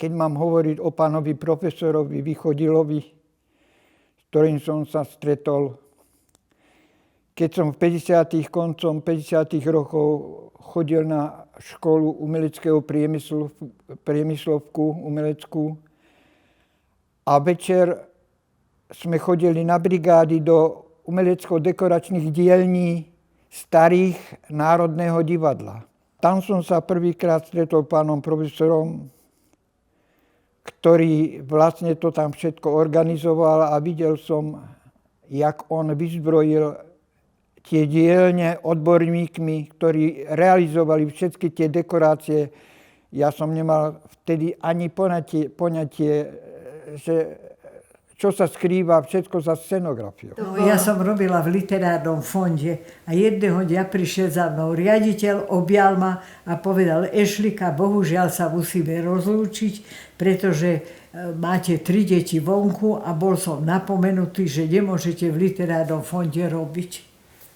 keď mám hovoriť o pánovi profesorovi Vychodilovi, s ktorým som sa stretol, keď som v koncom 50. rokov chodil na školu umeleckého priemyslovku umeleckú a večer sme chodili na brigády do umelecko-dekoračných dielní starých Národného divadla. Tam som sa prvýkrát stretol pánom profesorom, ktorý vlastne to tam všetko organizoval a videl som, jak on vyzbrojil tie dielne odborníkmi, ktorí realizovali všetky tie dekorácie. Ja som nemal vtedy ani poňatie, že čo sa skrýva všetko za scenografiou. No, ja som robila v literárnom fonde a jedného dňa prišiel za mnou riaditeľ, objal ma a povedal: Ešlika, bohužiaľ sa musíme rozlúčiť, pretože máte 3 deti vonku a bol som napomenutý, že nemôžete v literárnom fonde robiť.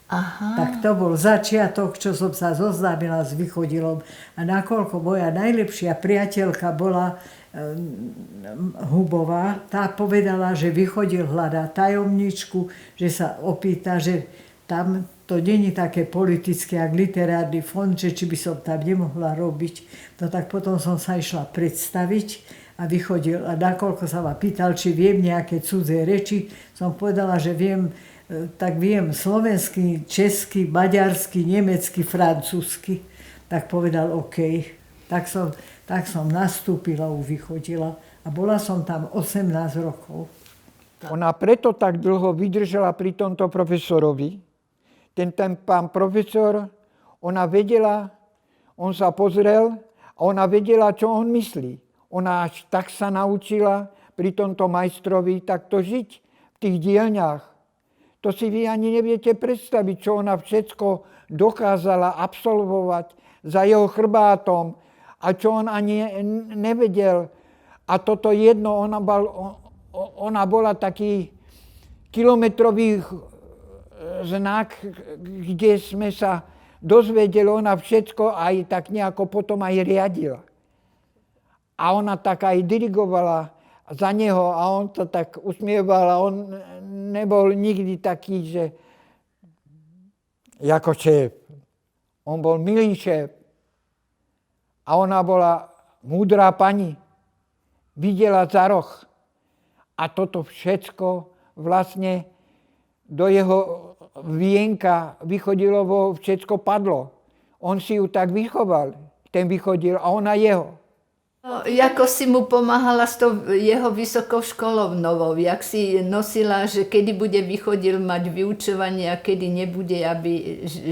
Aha. Tak to bol začiatok, čo som sa zoznámila s Vychodilom. A nakoľko moja najlepšia priateľka bola Hubová, tá povedala, že Vychodil hľadá tajomničku, že sa opýta, že tam to není také politické, jak literárny fond, že či by som tam nemohla robiť. No tak potom som sa išla predstaviť a Vychodil. A nakoľko sa ma pýtal, či viem nejaké cudzie reči, som povedala, že viem slovenský, česky, maďarsky, nemecky, francúzsky. Tak povedal OK. Tak som nastúpila u Vychodila a bola som tam 18 rokov. Ona preto tak dlho vydržala pri tomto profesorovi. Ten pán profesor, ona vedela, on sa pozrel a ona vedela, čo on myslí. Ona až tak sa naučila pri tomto majstrovi takto žiť v tých dielňach. To si vy ani neviete predstaviť, čo ona všetko dokázala absolvovať za jeho chrbátom a čo on ani nevedel. A toto jedno, ona bola taký kilometrový znak, kde sme sa dozvedeli, ona všetko aj tak nejako potom aj riadila. A ona tak aj dirigovala za neho a on to tak usmieval a on nebol nikdy taký, že ako šéf. On bol milý šéf. A ona bola múdrá pani. Videla za roh. A toto všetko vlastne do jeho vienka Vychodilovo všetko padlo. On si ju tak vychoval, ten Vychodil, a ona jeho. Ako si mu pomáhala s tou jeho vysokou školou novou? Jak si nosila, že kedy bude Vychodil mať vyučovanie a kedy nebude,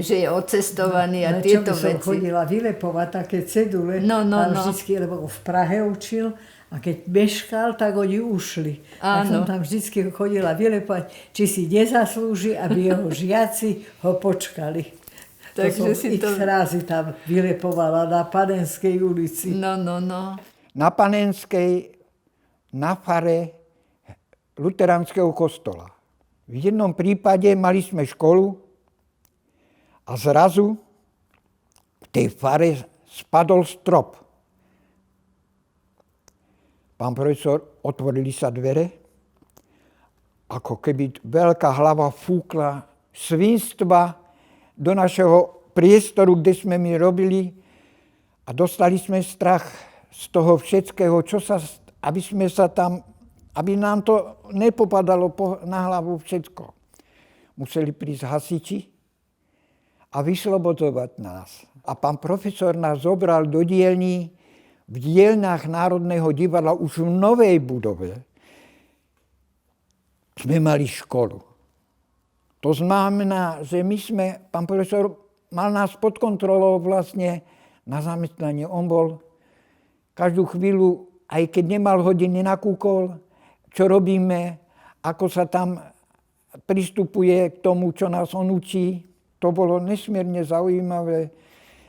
že je odcestovaný a tieto veci? Čo by som chodila vylepovať také cedule, vždycky, lebo v Prahe učil, a keď meškal, tak oni ušli. Tak som tam vždycky chodila vylepovať, či si nezaslúži, aby jeho žiaci ho počkali. Takže si to razy tam vylepovala na Panenskej ulici. Na Panenskej, na fare luteránskeho kostola. V jednom prípade mali sme školu a zrazu v tej fare spadol strop. Pán profesor, otvorili sa dvere, ako keby veľká hlava fúkla svinstva do našeho priestoru, kde sme my robili, a dostali sme strach z toho všetkého, aby nám to nepopadalo na hlavu všetko. Museli prísť hasiči a vyslobodzovať nás. A pán profesor nás zobral do dielní v dielňach Národného divadla už v novej budove. Sme mali školu. To znamená, že pán profesor mal nás pod kontrolou vlastne na zamestnanie. On bol každú chvíľu, aj keď nemal hodiny, nakúkol, čo robíme, ako sa tam pristupuje k tomu, čo nás on učí. To bolo nesmierne zaujímavé,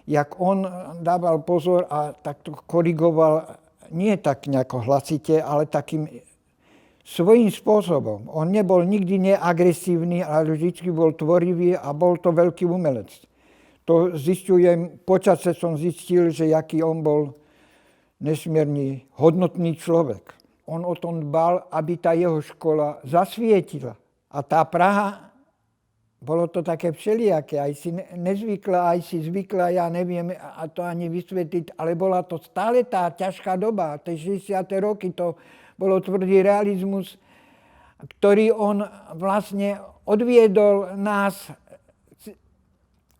jak on dával pozor a takto korigoval, nie tak nejako hlasite, ale takým svojím spôsobom. On nebol nikdy neagresívny, ale vždy bol tvorivý a bol to veľký umelec. To zistujem, počase som zistil, že aký on bol nesmierne hodnotný človek. On o tom dbal, aby tá jeho škola zasvietila. A tá Praha, bolo to také všelijaké, aj si nezvykla, aj si zvykla, ja neviem a to ani vysvetliť, ale bola to stále tá ťažká doba, tie 60. roky, to bolo tvrdý realizmus, ktorý on vlastne odviedol nás.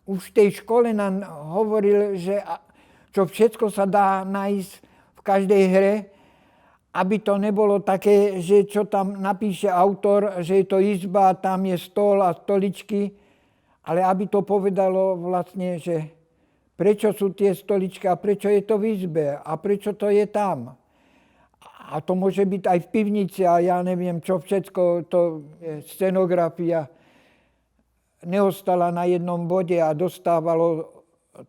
Už v tej škole nám hovoril, že čo všetko sa dá nájsť v každej hre, aby to nebolo také, že čo tam napíše autor, že je to izba, tam je stôl a stoličky, ale aby to povedalo vlastne, že prečo sú tie stoličky a prečo je to v izbe a prečo to je tam. A to môže byť aj v pivnici a ja neviem čo všetko, to je scenografia neostala na jednom bode a dostávalo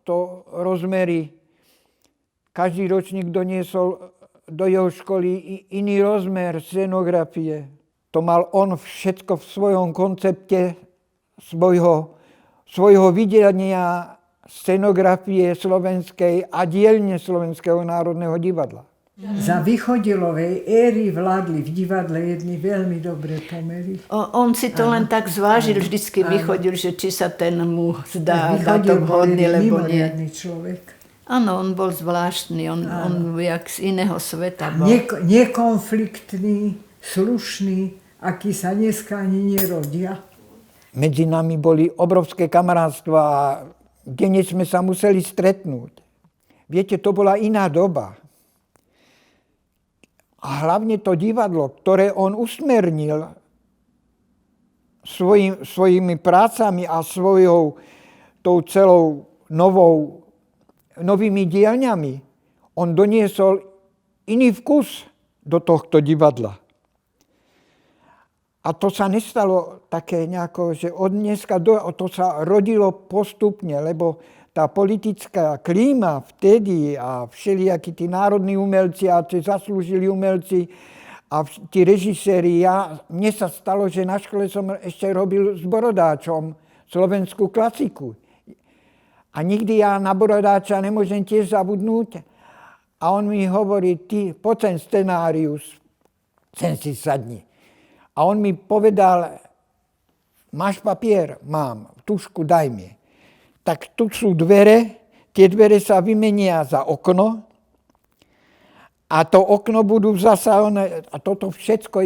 to rozmery. Každý ročník doniesol do jeho školy iný rozmer scenografie. To mal on všetko v svojom koncepte svojho videnia scenografie slovenskej a dielne Slovenského národného divadla. Za Východilovej éry vládli v divadle jedny veľmi dobré pomery. On si to len tak zvážil, vždycky vychodil, že či sa ten mu zdá to vhodný, lebo nie. Mimoriadny človek. Áno, on bol zvláštny, on jak z iného sveta bol. Nekonfliktný, slušný, aký sa dneska ani nerodia. Medzi nami boli obrovské kamarátstva a denne sme sa museli stretnúť. Viete, to bola iná doba. A hlavne to divadlo, ktoré on usmernil svojimi prácami a svojou tou celou novými dielňami, on doniesol iný vkus do tohto divadla. A to sa nestalo také nejako, že od dneska to sa rodilo postupne, lebo tá politická klíma vtedy a všelijakí tí národní umelci a tí zaslúžili umelci a tí režiséri, mne sa stalo, že na škole som ešte robil s Borodáčom slovenskú klasiku. A nikdy ja na Borodáča nemôžem tiež zabudnúť. A on mi hovorí, ty poď ten scenárius, sem si sadni. A on mi povedal, máš papier? Mám, tušku daj mi. Tak tu sú dvere, tie dvere sa vymenia za okno a to okno budú zasahoné a toto všetko,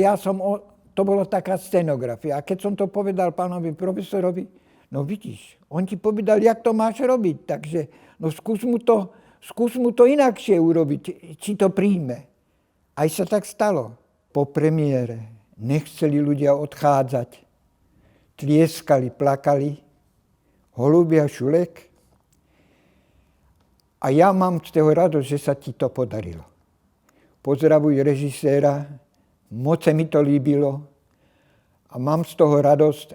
to bolo taká scenografia. A keď som to povedal pánovi profesorovi, no vidíš, on ti povedal, jak to máš robiť, takže no skús mu to inakšie urobiť, či to príjme. Aj sa tak stalo. Po premiére nechceli ľudia odchádzať. Tlieskali, plakali, Holubia Šulek. A ja mám z toho radosť, že sa ti to podarilo. Pozdravuj režiséra, moc sa mi to líbilo a mám z toho radosť,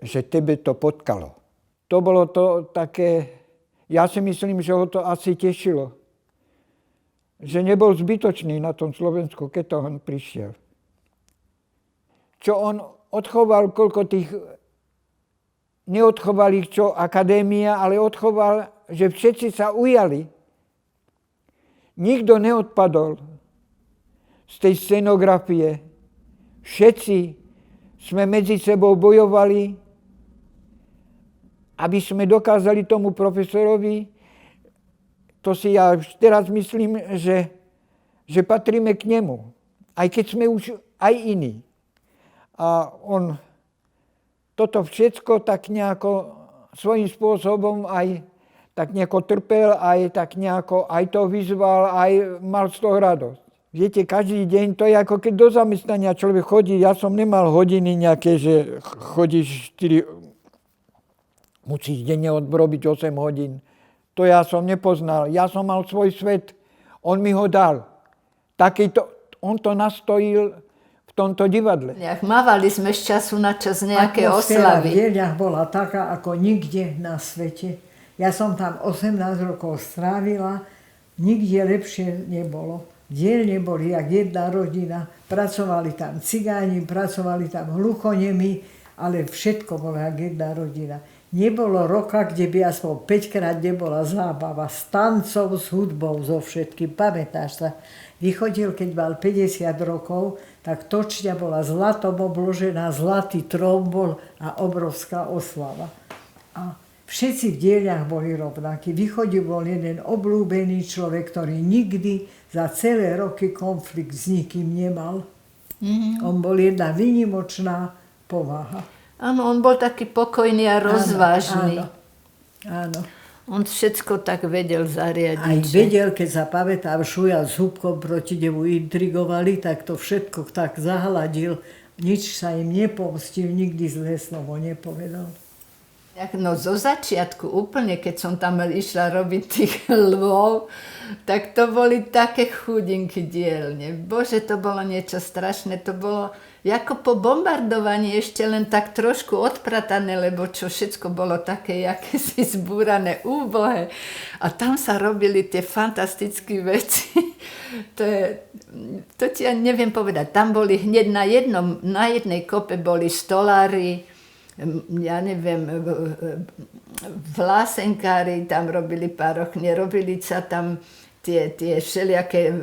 že tebe to potkalo. To bolo to také, ja si myslím, že ho to asi tešilo. Že nebol zbytočný na tom Slovensku, keď to on prišiel. Čo on odchoval, koľko tých, neodchoval ich čo akadémia, ale odchoval, že všetci sa ujali. Nikto neodpadol z tej scenografie. Všetci sme medzi sebou bojovali, aby sme dokázali tomu profesorovi, to si ja teraz myslím, že patríme k nemu. Aj keď sme už aj iní. A on toto všetko tak nejako svojím spôsobom aj tak nejako trpel, aj tak nejako aj to vyzval, aj mal z toho radosť. Viete, každý deň, to je ako keď do zamestnania človek chodí, ja som nemal hodiny nejaké, že chodíš 4, musíš denne odrobiť 8 hodín. To ja som nepoznal, ja som mal svoj svet, on mi ho dal. On to nastojil v tomto divadle. Mávali sme z času na čas nejaké atmosféra oslavy. v dielňach bola taká, ako nikde na svete. Ja som tam 18 rokov strávila, nikde lepšie nebolo. Dielne boli jak jedna rodina, pracovali tam cigáni, pracovali tam hluchonemi ale všetko bolo jak jedna rodina. Nebolo roka, kde by aspoň 5-krát nebola zábava s tancom, s hudbou, so všetkým. Pamätáš sa? Vychodil, keď mal 50 rokov, tak točňa bola zlatom obložená, zlatý trón bol a obrovská oslava. A všetci v dielňach boli rovnakí. Vychodil bol jeden obľúbený človek, ktorý nikdy za celé roky konflikt s nikým nemal. On bol jedna výnimočná povaha. Áno, on bol taký pokojný a rozvážny. Áno. On všetko tak vedel zariadiť. Aj vedel, keď sa pamätám, Šuja s Hubkom proti nemu intrigovali, tak to všetko tak zahladil. Nič sa im nepomstil, nikdy zlé slovo nepovedal. No zo začiatku úplne, keď som tam išla robiť tých lvov, tak to boli také chudinky dielne. Bože, to bolo niečo strašné. To bolo ako po bombardovaní ešte len tak trošku odpratané, lebo čo všetko bolo také jakési zbúrané, úbohé. A tam sa robili tie fantastické veci. To ti ja neviem povedať. Tam boli hneď na jednej kope boli stolári, ja neviem, vlásenkári tam robili parochne, robili sa tam tie všelijaké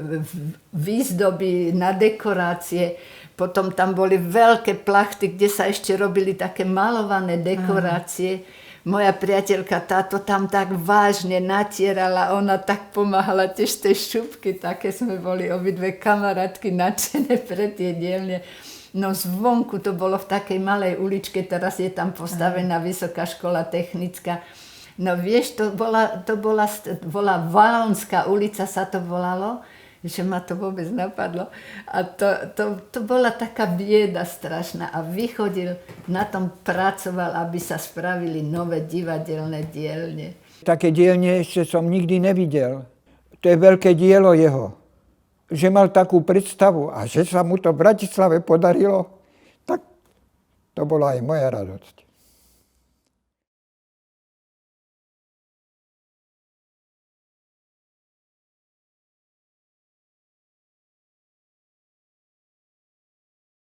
výzdoby na dekorácie. Potom tam boli veľké plachty, kde sa ešte robili také malované dekorácie. Moja priateľka táto tam tak vážne natierala, ona tak pomáhala tiež tej šupky, také sme boli obidve kamarátky nadšené pre tie dielne. No zvonku to bolo v takej malej uličke, teraz je tam postavená vysoká škola technická. No vieš, to bola Valonská ulica sa to volalo, že ma to vôbec napadlo. A to bola taká bieda strašná. A Vychodil, na tom pracoval, aby sa spravili nové divadelné dielne. Také dielne ešte som nikdy nevidel. To je veľké dielo jeho. Že mal takú predstavu a že sa mu to v Bratislave podarilo, tak to bola aj moja radosť.